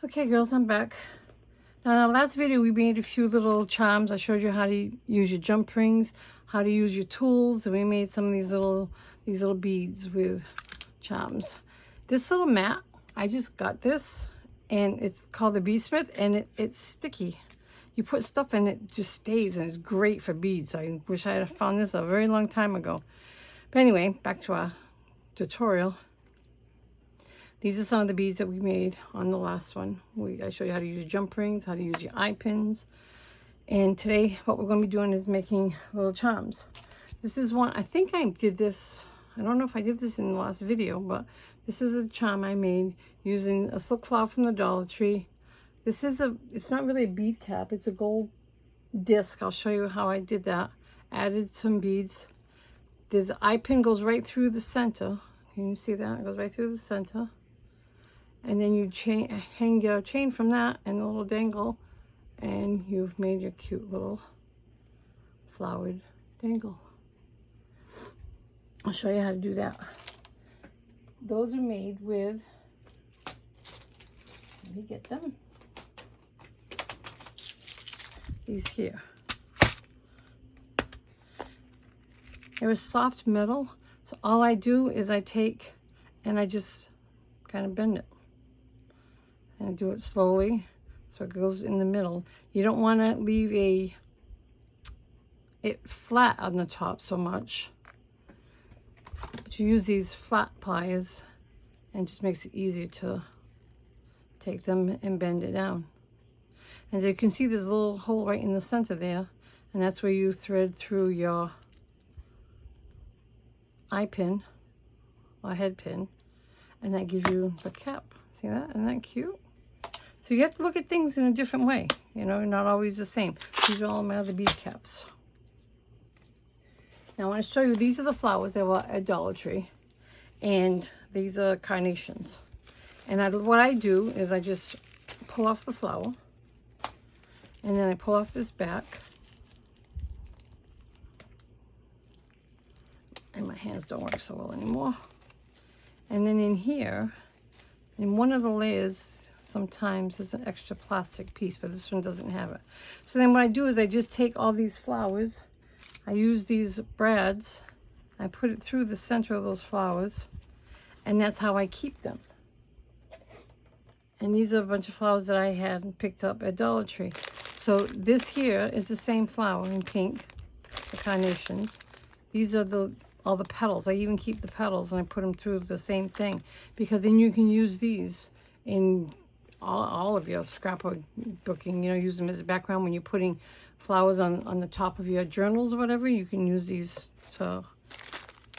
Okay, girls, I'm back. Now, in our last video, we made a few little charms. I showed you how to use your jump rings, how to use your tools, and we made some of these little beads with charms. This little mat, I just got this, and it's called the Beadsmith, and it's sticky. You put stuff in it, just stays, and it's great for beads. I wish I had found this a very long time ago. But anyway, back to our tutorial. These are some of the beads that we made on the last one. I showed you how to use your jump rings, how to use your eye pins. And today, what we're going to be doing is making little charms. This is one, I think I did this, I don't know if I did this in the last video, but this is a charm I made using a silk flower from the Dollar Tree. This is it's not really a bead cap, it's a gold disc. I'll show you how I did that. Added some beads. The eye pin goes right through the center. Can you see that? It goes right through the center. And then you hang your chain from that and a little dangle, and you've made your cute little flowered dangle. I'll show you how to do that. Those are made with, let me get them, these here. They're a soft metal, so all I do is I take and I just kind of bend it. And I do it slowly so it goes in the middle. You don't want to leave it flat on the top so much. But you use these flat pliers and it just makes it easier to take them and bend it down. And as you can see, there's a little hole right in the center there, and that's where you thread through your eye pin or head pin, and that gives you the cap. See that? Isn't that cute? So you have to look at things in a different way, you know, not always the same. These are all my other bead caps. Now I want to show you, these are the flowers that were at Dollar Tree, and these are carnations. And what I do is I just pull off the flower, and then I pull off this back. And my hands don't work so well anymore. And then in here, in one of the layers, sometimes there's an extra plastic piece, but this one doesn't have it. So then what I do is I just take all these flowers, I use these brads, I put it through the center of those flowers, and that's how I keep them. And these are a bunch of flowers that I had picked up at Dollar Tree. So this here is the same flower in pink, the carnations. These are all the petals. I even keep the petals and I put them through the same thing, because then you can use these in all of your scrapbooking, you know, use them as a background when you're putting flowers on the top of your journals or whatever. You can use these to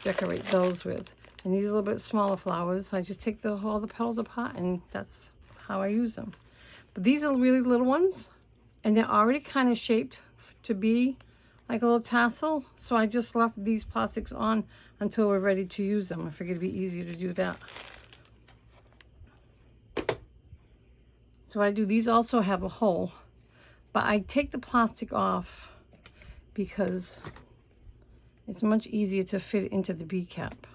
decorate those with. And these are a little bit smaller flowers. I just take all the petals apart, and that's how I use them. But these are really little ones, and they're already kind of shaped to be like a little tassel. So I just left these plastics on until we're ready to use them. I figured it'd be easier to do that. So what I do, these also have a hole, but I take the plastic off because it's much easier to fit into the bead cap.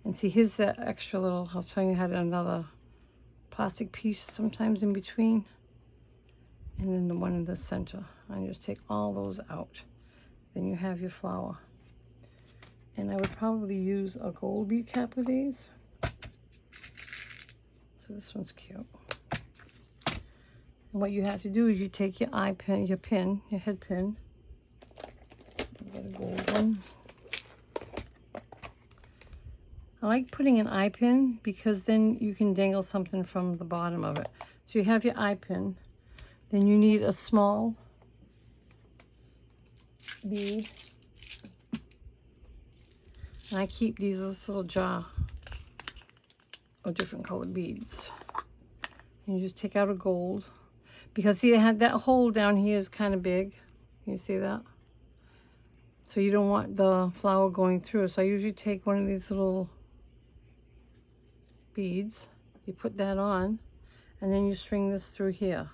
And see, here's that extra little, I'll show you how to another plastic piece sometimes in between. And then the one in the center. I just take all those out. Then you have your flower. And I would probably use a gold bead cap with these. So this one's cute. And what you have to do is you take your eye pin, your head pin. Get a gold one. I like putting an eye pin because then you can dangle something from the bottom of it. So you have your eye pin. Then you need a small bead. And I keep these in this little jar of different colored beads. And you just take out a gold. Because see, I had that hole down here is kind of big. Can you see that? So you don't want the flower going through. So I usually take one of these little beads. You put that on, and then you string this through here.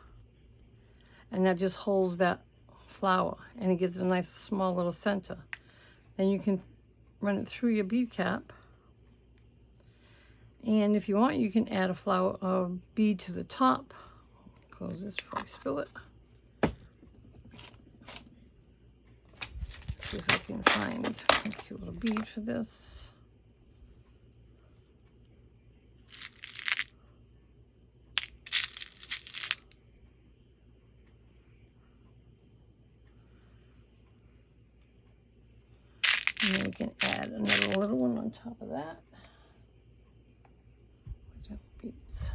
And that just holds that flower, and it gives it a nice small little center. Then you can run it through your bead cap, And if you want, you can add a bead to the top. Close this before I spill it. See if I can find a cute little bead for this. And then we can add another little one on top of that. Where's my beads?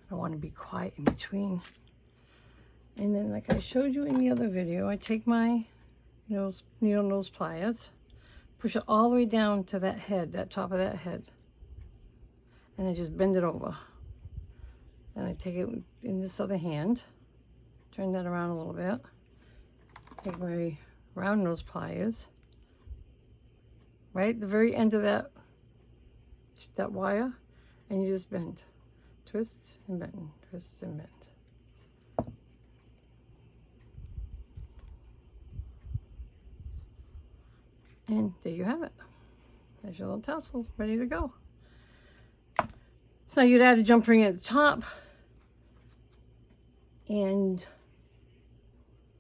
I want to be quiet in between. And then, like I showed you in the other video, I take my needle nose pliers, push it all the way down to that head, that top of that head, and I just bend it over. Then I take it in this other hand, turn that around a little bit, take my round nose pliers, right at the very end of that wire, and you just bend. Twist and bend, twist and bend. And there you have it. There's your little tassel ready to go. So you'd add a jump ring at the top and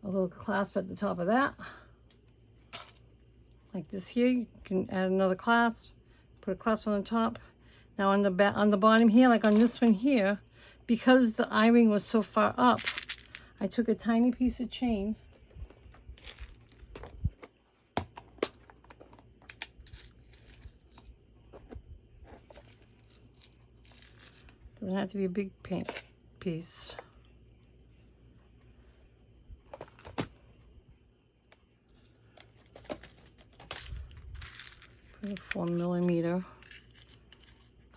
a little clasp at the top of that. Like this here, you can add another clasp, put a clasp on the top. Now on the bottom here, like on this one here, because the eye-ring was so far up, I took a tiny piece of chain doesn't have to be a big paint piece. Put a 4mm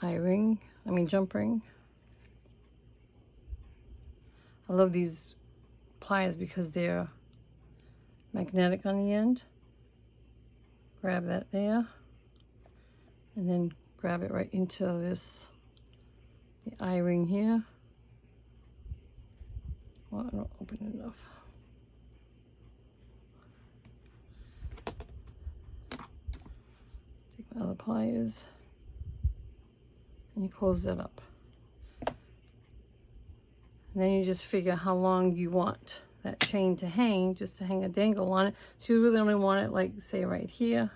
eye-ring, jump ring. I love these pliers because they're magnetic on the end. Grab that there, and then grab it right into the eye-ring here. Well, I don't open it enough. Take my other pliers, and you close that up. And then you just figure how long you want that chain to hang, just to hang a dangle on it. So you really only want it, like, say, right here.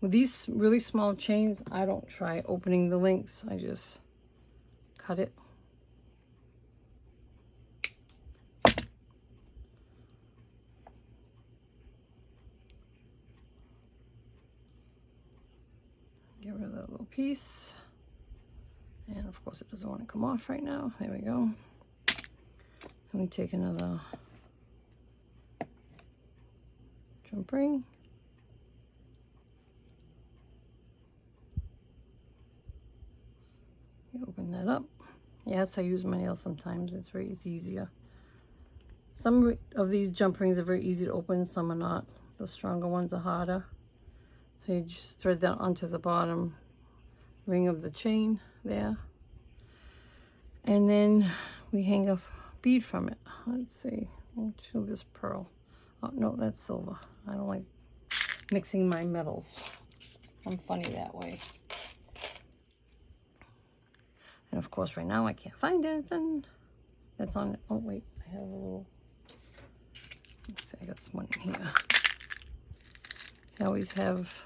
With these really small chains, I don't try opening the links. I just cut it. Get rid of that little piece. And of course it doesn't want to come off right now. There we go. Let me take another jump ring. You open that up. Yes, I use my nails sometimes. It's easier. Some of these jump rings are very easy to open, some are not. The stronger ones are harder. So you just thread that onto the bottom ring of the chain there. And then we hang a bead from it. Let's see. I'll show this pearl. Oh, no, that's silver. I don't like mixing my metals. I'm funny that way. And of course, right now I can't find anything that's on it. Oh, wait, I have a little. Let's see, I got some one in here. I always have.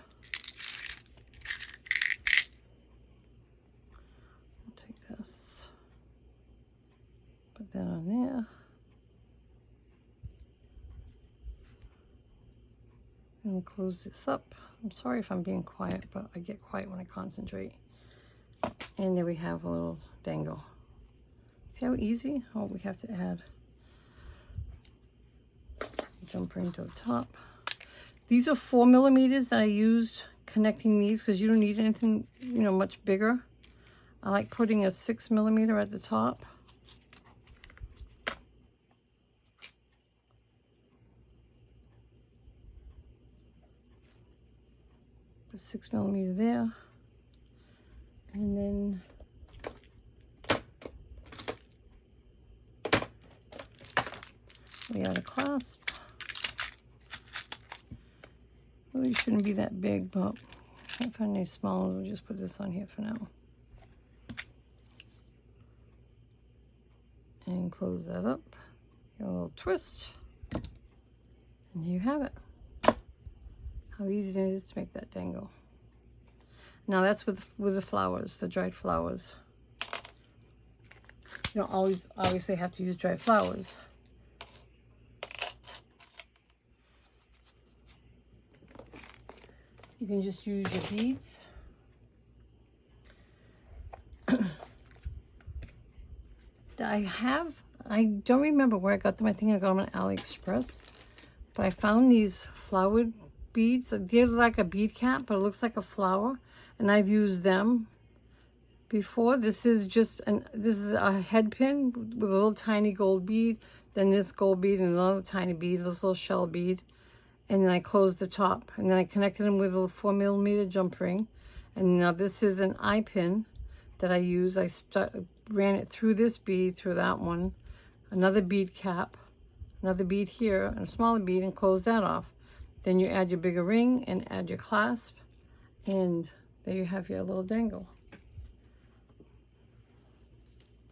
I'll take this, put that on there. And close this up. I'm sorry if I'm being quiet, but I get quiet when I concentrate. And there we have a little dangle. See how easy? Oh, we have to add a jump ring to the top. These are 4mm that I used connecting these because you don't need anything, much bigger. I like putting a 6mm at the top. Put 6mm there. And then we add a clasp. clasp. Really shouldn't be that big, but I can't find any smaller. We'll just put this on here for now. And close that up. Get a little twist. And there you have it. How easy it is to make that dangle. Now that's with the flowers, the dried flowers. You don't always obviously have to use dried flowers. You can just use your beads. I don't remember where I got them. I think I got them on AliExpress. But I found these flowered beads. They're like a bead cap, but it looks like a flower. And I've used them before. This is a head pin with a little tiny gold bead. Then this gold bead and another tiny bead, this little shell bead. And then I closed the top. And then I connected them with a 4mm jump ring. And now this is an eye pin that I use. I ran it through this bead, through that one. Another bead cap. Another bead here, and a smaller bead, and close that off. Then you add your bigger ring and add your clasp. And there you have your little dangle.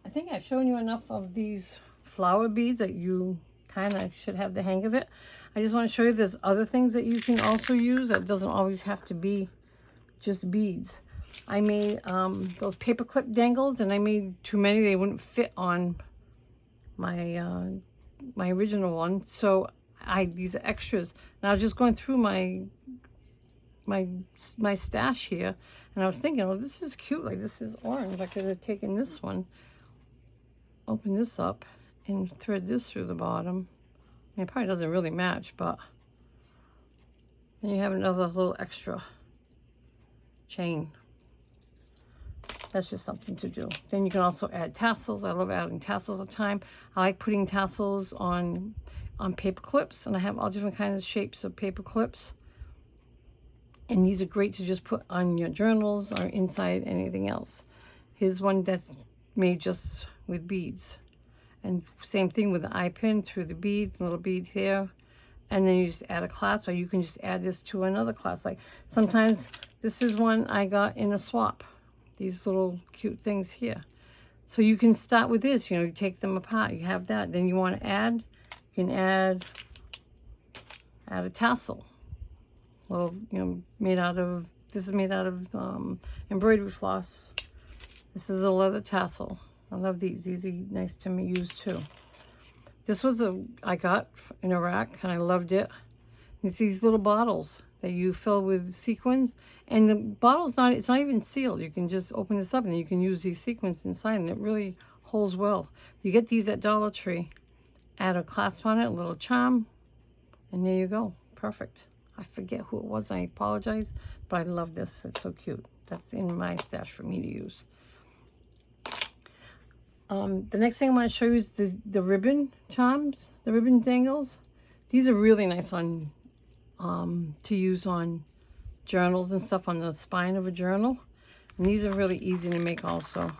I think I've shown you enough of these flower beads that you kind of should have the hang of it. I just want to show you there's other things that you can also use that doesn't always have to be just beads. I made those paper clip dangles, and I made too many. They wouldn't fit on my my original one, so these are extras. And I was just going through my stash here, and I was thinking, oh, this is cute. Like, this is orange. I could have taken this one, open this up, and thread this through the bottom. I mean, it probably doesn't really match, but then you have another little extra chain. That's just something to do. Then you can also add tassels. I love adding tassels all the time. I like putting tassels on paper clips, and I have all different kinds of shapes of paper clips. And these are great to just put on your journals or inside anything else. Here's one that's made just with beads. And same thing with the eye pin through the bead, little bead here. And then you just add a clasp, or you can just add this to another clasp. Like sometimes this is one I got in a swap. These little cute things here. So you can start with this, you take them apart, you have that. Then you want to add, you can add a tassel. Little, made out of, this is made out of embroidery floss. This is a leather tassel. I love these. These are nice to use too. This was I got in Iraq, and I loved it. It's these little bottles that you fill with sequins, and the bottle's it's not even sealed. You can just open this up, and then you can use these sequins inside, and it really holds well. You get these at Dollar Tree. Add a clasp on it, a little charm, and there you go. Perfect. I forget who it was, I apologize, but I love this. It's so cute. That's in my stash for me to use. The next thing I want to show you is the ribbon charms, the ribbon dangles. These are really nice on to use on journals and stuff, on the spine of a journal. And these are really easy to make also.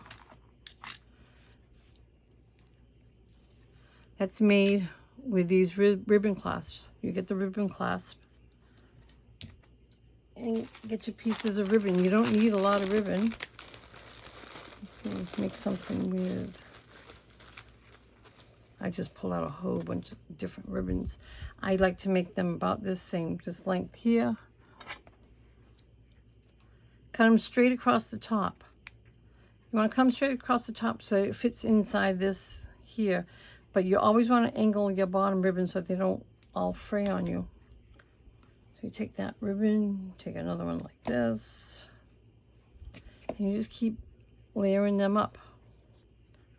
That's made with these ribbon clasps. You get the ribbon clasp and get your pieces of ribbon. You don't need a lot of ribbon. Let's make something weird. I just pull out a whole bunch of different ribbons. I like to make them about this length here. Cut them straight across the top. You want to come straight across the top so it fits inside this here. But you always want to angle your bottom ribbon so that they don't all fray on you. So you take that ribbon, take another one like this, and you just keep layering them up.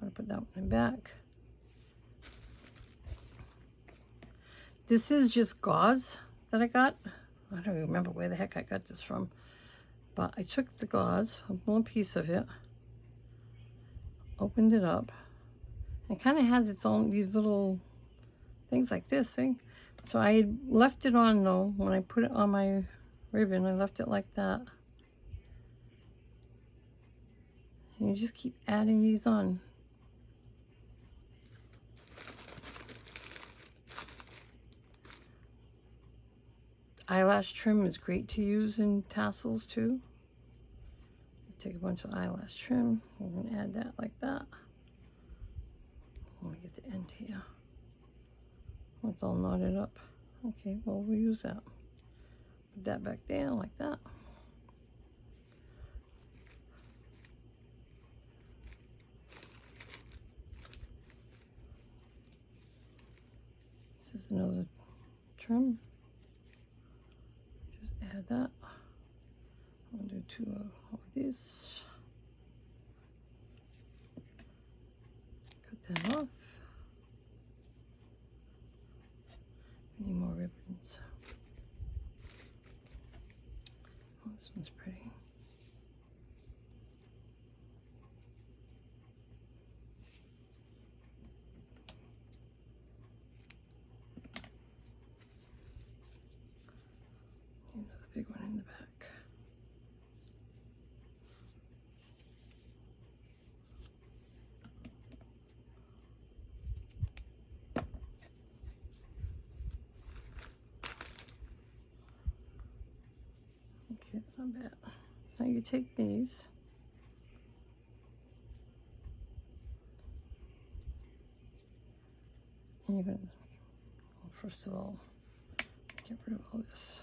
I'm going to put that one back. This is just gauze that I got. I don't even remember where the heck I got this from. But I took the gauze, a little piece of it, opened it up. It kind of has its own, these little things like this, see? So I left it on though, when I put it on my ribbon, I left it like that. And you just keep adding these on. eyelash trim is great to use in tassels too. Take a bunch of eyelash trim. We're going to add that like that. Let me get the end here. It's all knotted up. Okay, well, we'll use that. Put that back there like that. This is another trim. Just add that. I'll do two of these. Cut that off. Need more ribbons. Oh, this one's pretty. Another big one in the back. Okay, it's not bad. So you take these. And you're going to, well, first of all, get rid of all this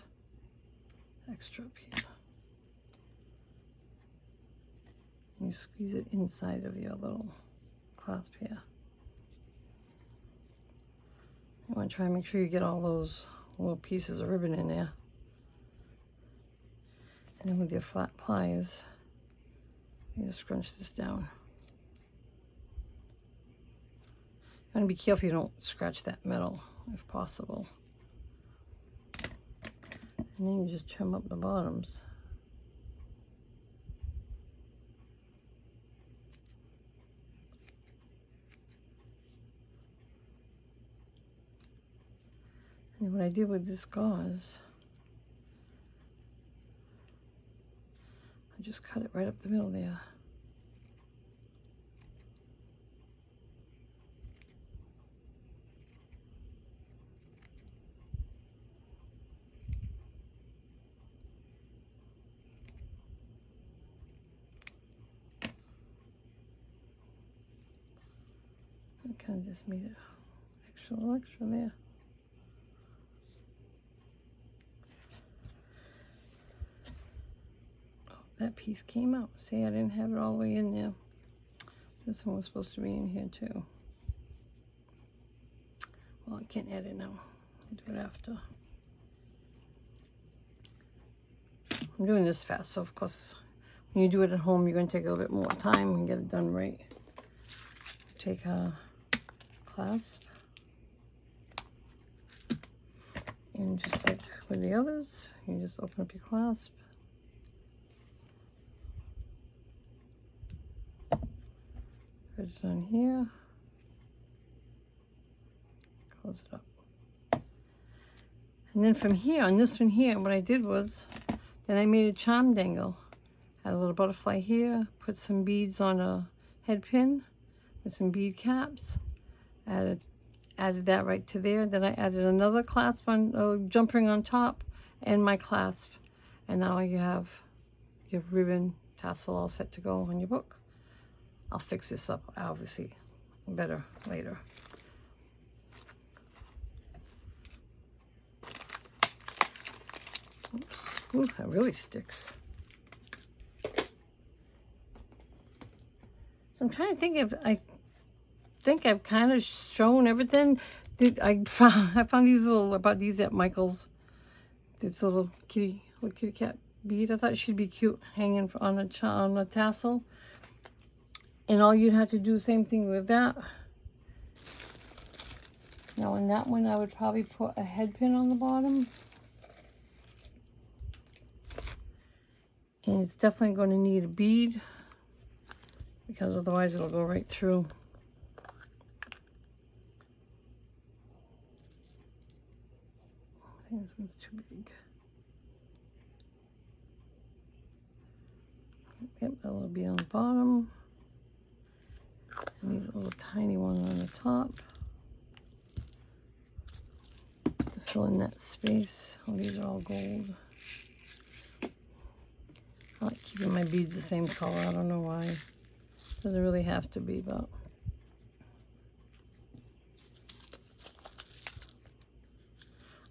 extra up here. And you squeeze it inside of your little clasp here. You want to try and make sure you get all those little pieces of ribbon in there. And then with your flat pliers, you just scrunch this down. You want to be careful you don't scratch that metal if possible. And then you just trim up the bottoms. And what I did with this gauze, I just cut it right up the middle there. I kind of just made it extra there. That piece came out. See, I didn't have it all the way in there. This one was supposed to be in here too. Well, I can't add it now. I'll do it after. I'm doing this fast, so of course, when you do it at home, you're going to take a little bit more time and get it done right. Take a clasp. And just like with the others, you just open up your clasp. Put it on here, close it up. And then from here, on this one here, what I did was, then I made a charm dangle. Had a little butterfly here, put some beads on a head pin with some bead caps. Added that right to there. Then I added another clasp on, jump ring on top, and my clasp. And now you have your ribbon tassel all set to go on your book. I'll fix this up, obviously, better later. Oops. Ooh, that really sticks. So I'm trying to think if I think I've kind of shown everything. I found these little, I bought these at Michael's. This little kitty cat bead. I thought she'd be cute hanging on a tassel. And all you'd have to do, same thing with that. Now on that one, I would probably put a head pin on the bottom. And it's definitely going to need a bead, because otherwise it'll go right through. I think this one's too big. Yep, a little bead on the bottom. And these little tiny ones on the top to fill in that space. Oh, these are all gold. I like keeping my beads the same color. I don't know why. Doesn't really have to be, but.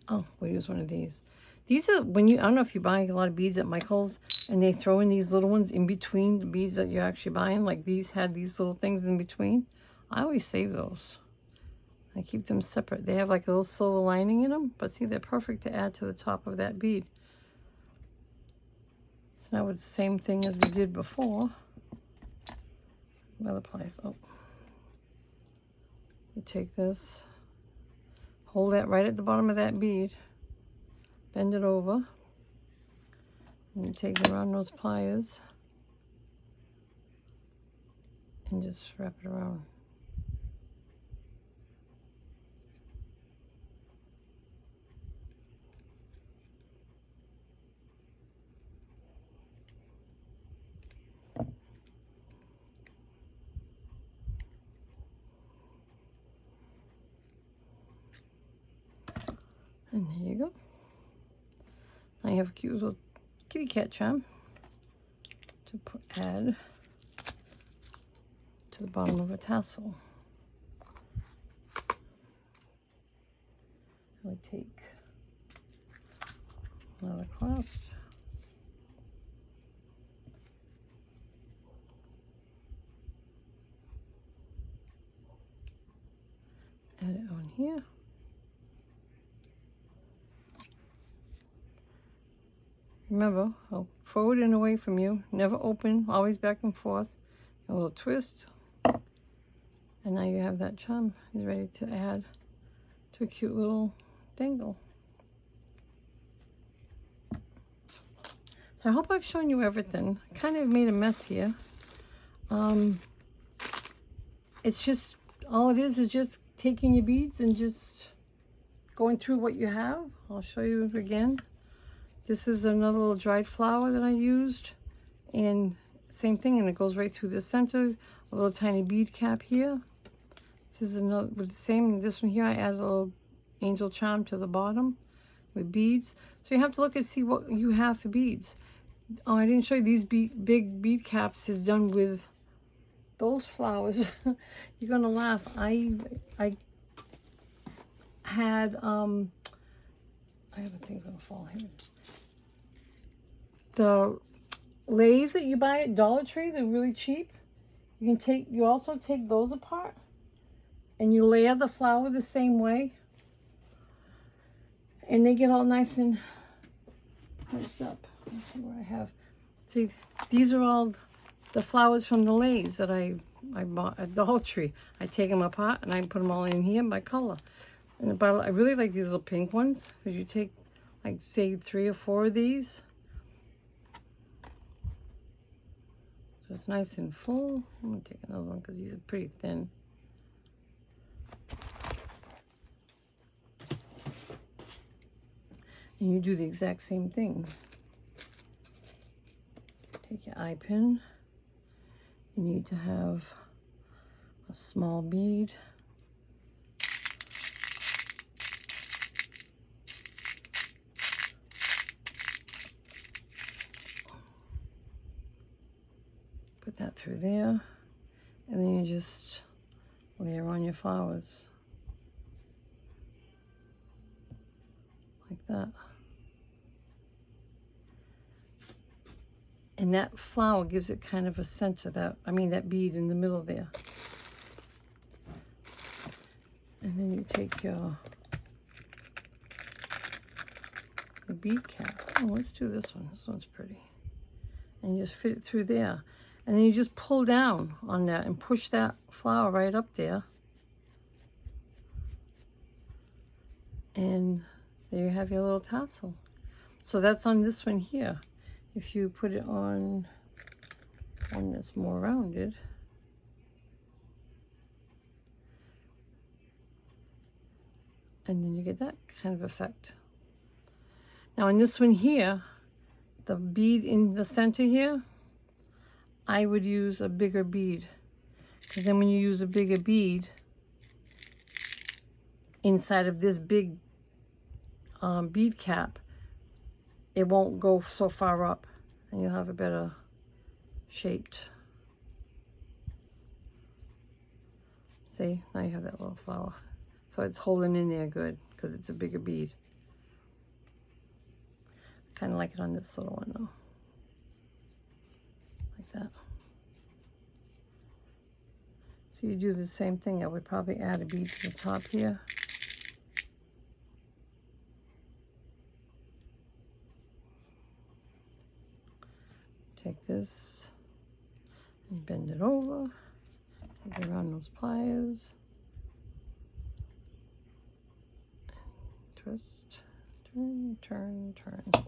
Oh, we'll use one of these. These are when you, I don't know if you buy a lot of beads at Michael's and they throw in these little ones in between the beads that you're actually buying. Like these had these little things in between. I always save those. I keep them separate. They have like a little silver lining in them, but see, they're perfect to add to the top of that bead. So now it's the same thing as we did before. Another place. Oh, you take this, hold that right at the bottom of that bead, bend it over, and you take it around those pliers and just wrap it around. And there you go. Now you have a cute little kitty cat charm to add to the bottom of a tassel. I would take another clasp. Add it on here. Remember, I'll forward and away from you, never open, always back and forth. A little twist, and now you have that charm is ready to add to a cute little dangle. So I hope I've shown you everything. Kind of made a mess here. It's just, all it is just taking your beads and just going through what you have. I'll show you again. This is another little dried flower that I used, and same thing, and it goes right through the center. A little tiny bead cap here. This is another with the same. This one here, I added a little angel charm to the bottom with beads. So you have to look and see what you have for beads. Oh, I didn't show you these big bead caps is done with those flowers. You're gonna laugh. I had I have a thing's gonna fall here. The leaves that you buy at Dollar Tree, they're really cheap. You also take those apart and you layer the flower the same way. And they get all nice and punched up. Let's see what I have. See, these are all the flowers from the leaves that I bought at Dollar Tree. I take them apart and I put them all in here by color. And I really like these little pink ones, because you take, like, say 3 or 4 of these. So it's nice and full. I'm gonna take another one because these are pretty thin. And you do the exact same thing. Take your eye pin. You need to have a small bead. Put that through there, and then you just layer on your flowers like that. And that flower gives it kind of a center, that bead in the middle there. And then you take your bead cap. Oh, let's do this one. This one's pretty. And you just fit it through there. And then you just pull down on that and push that flower right up there. And there you have your little tassel. So that's on this one here. If you put it on one that's more rounded, and then you get that kind of effect. Now in this one here, the bead in the center here, I would use a bigger bead, because then when you use a bigger bead inside of this big bead cap, it won't go so far up, and you'll have a better shaped. See, now you have that little flower. So it's holding in there good because it's a bigger bead. Kind of like it on this little one though. Like that. So you do the same thing. I would probably add a bead to the top here. Take this and bend it over. Take it around those pliers. Twist, turn, turn, turn.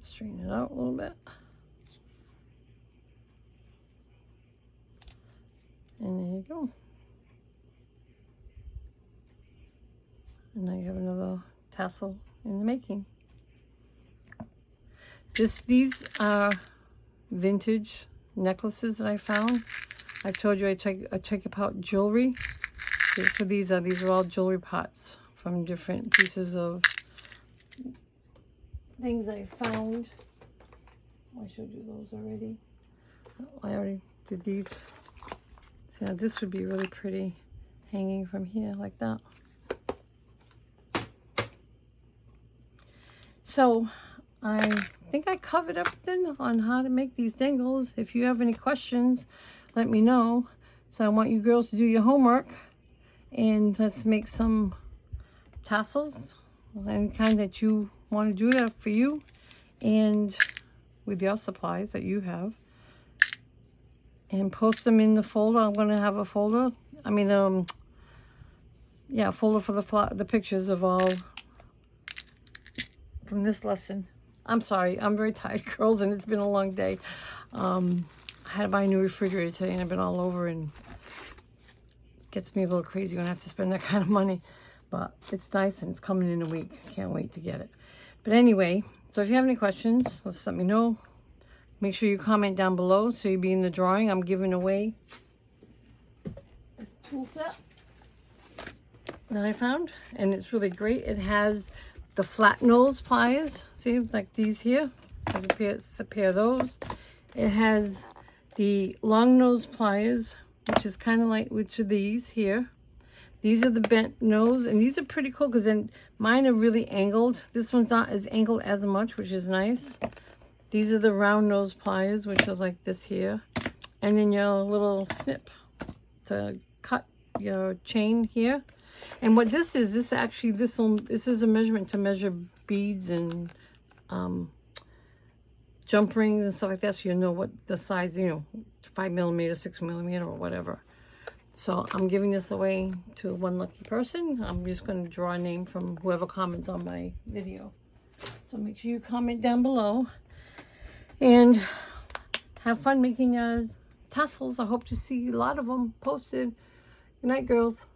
Straighten it out a little bit. And there you go. And now you have another tassel in the making. These are vintage necklaces that I found. I told you I check apart jewelry. So these are all jewelry pots from different pieces of things I found. I showed you those already. I already did these. So now this would be really pretty hanging from here like that. So I think I covered everything on how to make these dangles. If you have any questions, let me know. So I want you girls to do your homework and let's make some tassels, any kind that you want to do that for you and with your supplies that you have, and post them in the folder. I'm going to have a folder. I mean, yeah, a folder for the pictures of all from this lesson. I'm sorry, I'm very tired, girls, and it's been a long day. I had to buy a new refrigerator today, and I've been all over, and it gets me a little crazy when I have to spend that kind of money. But it's nice, and it's coming in a week. Can't wait to get it. But anyway, so if you have any questions, let's let me know. Make sure you comment down below so you'll be in the drawing. I'm giving away this tool set that I found, and it's really great. It has the flat nose pliers, see, like these here. There's a pair of those. It has the long nose pliers, which is kind of like, which are these here. These are the bent nose, and these are pretty cool because then mine are really angled. This one's not as angled as much, which is nice. These are the round nose pliers, which are like this here. And then your little snip to cut your chain here. And what this is, this is a measurement to measure beads and jump rings and stuff like that, so you know what the size, 5mm, 6mm, or whatever. So I'm giving this away to one lucky person. I'm just going to draw a name from whoever comments on my video. So make sure you comment down below and have fun making tassels. I hope to see a lot of them posted. Good night, girls.